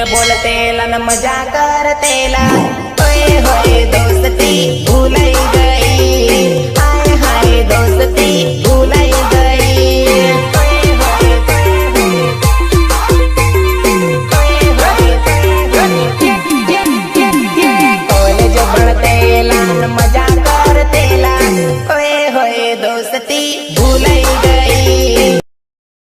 बिन बोलतेला न मजा करतेला। होय होय दोस्ती भुलाई गई, हाय हाय दोस्ती भुलाई गई। कॉलेज बढ़तेला न मजा